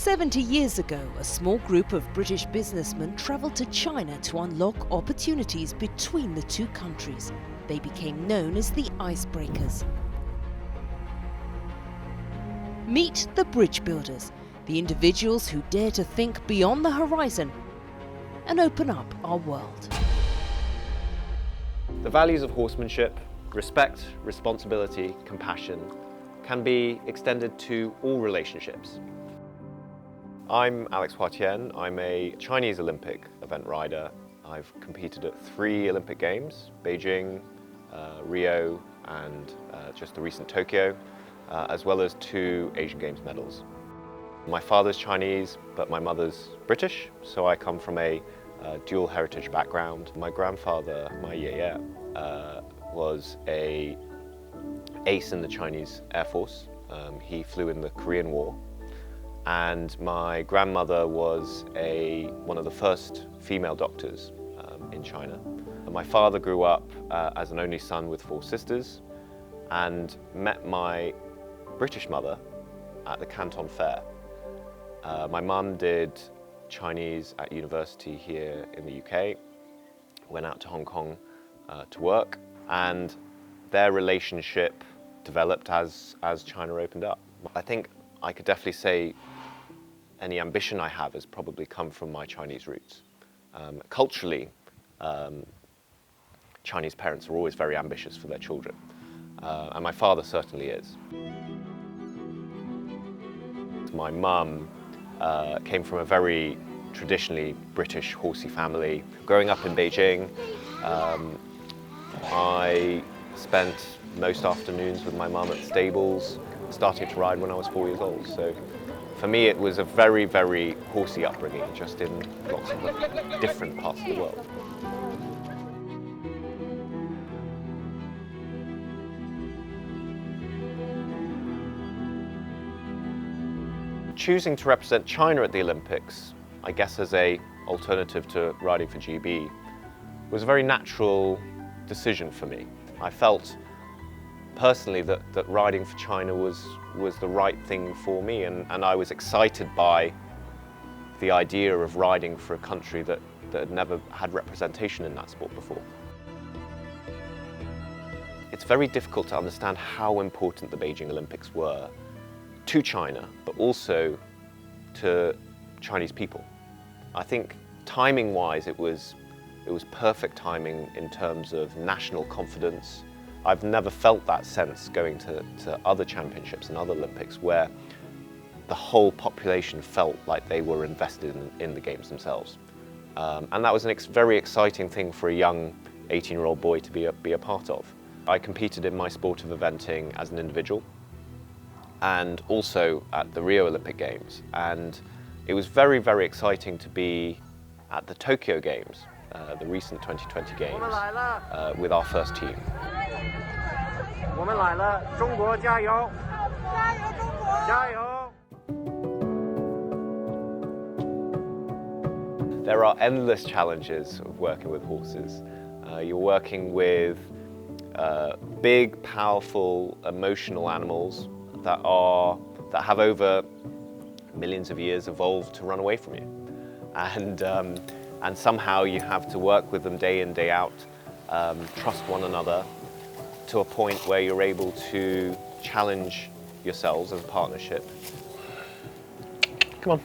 70 years ago, a small group of British businessmen travelled to China to unlock opportunities between the two countries. They became known as the icebreakers. Meet the bridge builders, the individuals who dare to think beyond the horizon and open up our world. The values of horsemanship, respect, responsibility, compassion, can be extended to all relationships. I'm Alex Hua Tian. I'm a Chinese Olympic event rider. I've competed at 3 Olympic Games, Beijing, Rio, and just the recent Tokyo, as well as 2 Asian Games medals. My father's Chinese, but my mother's British, so I come from a dual heritage background. My grandfather, my yeye, was an ace in the Chinese Air Force. He flew in the Korean War. And my grandmother was one of the first female doctors in China. And my father grew up as an only son with 4 sisters and met my British mother at the Canton Fair. My mum did Chinese at university here in the UK, went out to Hong Kong to work, and their relationship developed as China opened up. I think I could definitely say any ambition I have has probably come from my Chinese roots. Culturally, Chinese parents are always very ambitious for their children, and my father certainly is. My mum came from a very traditionally British horsey family. Growing up in Beijing, I spent most afternoons with my mum at the stables, starting to ride when I was 4 years old. So for me, it was a very, very horsey upbringing, just in lots of different parts of the world. Choosing to represent China at the Olympics, I guess as an alternative to riding for GB, was a very natural decision for me. I felt personally that riding for China was the right thing for me, and I was excited by the idea of riding for a country that had never had representation in that sport before. It's very difficult to understand how important the Beijing Olympics were to China, but also to Chinese people. I think timing-wise, it was perfect timing in terms of national confidence. I've never felt that sense going to other championships and other Olympics where the whole population felt like they were invested in the games themselves. And that was a very exciting thing for a young 18-year-old boy to be a part of. I competed in my sport of eventing as an individual and also at the Rio Olympic Games. And it was very, very exciting to be at the Tokyo Games, the recent 2020 Games, with our first team. There are endless challenges of working with horses. You're working with big, powerful, emotional animals that have over millions of years evolved to run away from you. And somehow you have to work with them day in, day out, trust one another to a point where you're able to challenge yourselves as a partnership. Come on.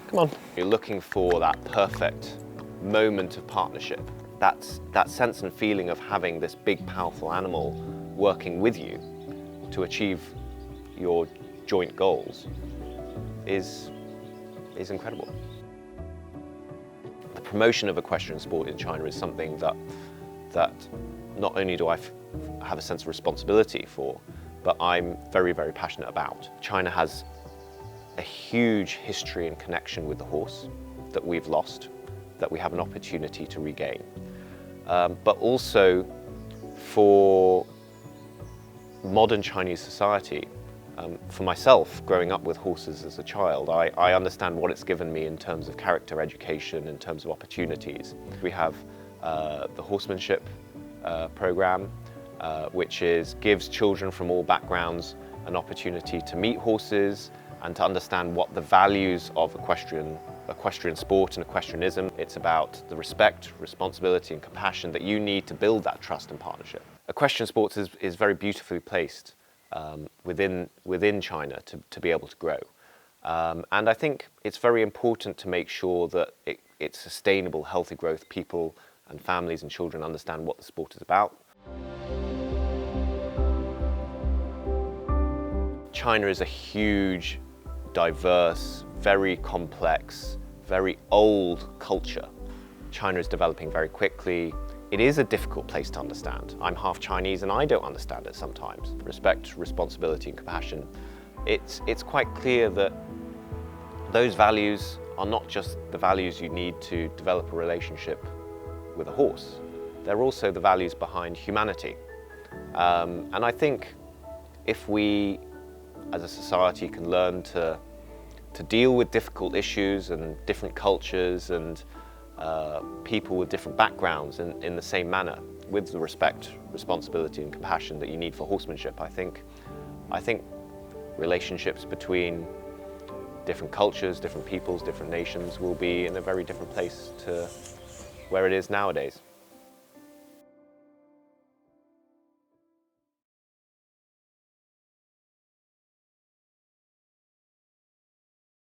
Come on. You're looking for that perfect moment of partnership. That sense and feeling of having this big, powerful animal working with you to achieve your joint goals is incredible. The promotion of equestrian sport in China is something that not only do I have a sense of responsibility for, but I'm very, very passionate about. China has a huge history and connection with the horse that we've lost, that we have an opportunity to regain. But also for modern Chinese society, for myself, growing up with horses as a child, I understand what it's given me in terms of character education, in terms of opportunities. We have the horsemanship program, which gives children from all backgrounds an opportunity to meet horses and to understand what the values of equestrian sport and equestrianism. It's about the respect, responsibility and compassion that you need to build that trust and partnership. Equestrian sports is very beautifully placed within China to be able to grow. And I think it's very important to make sure that it's sustainable, healthy growth. People and families and children understand what the sport is about. China is a huge, diverse, very complex, very old culture. China is developing very quickly. It is a difficult place to understand. I'm half Chinese and I don't understand it sometimes. Respect, responsibility and compassion. It's quite clear that those values are not just the values you need to develop a relationship with a horse. They're also the values behind humanity. And I think if we, as a society, can learn to deal with difficult issues and different cultures and people with different backgrounds in the same manner, with the respect, responsibility and compassion that you need for horsemanship, I think relationships between different cultures, different peoples, different nations will be in a very different place to where it is nowadays.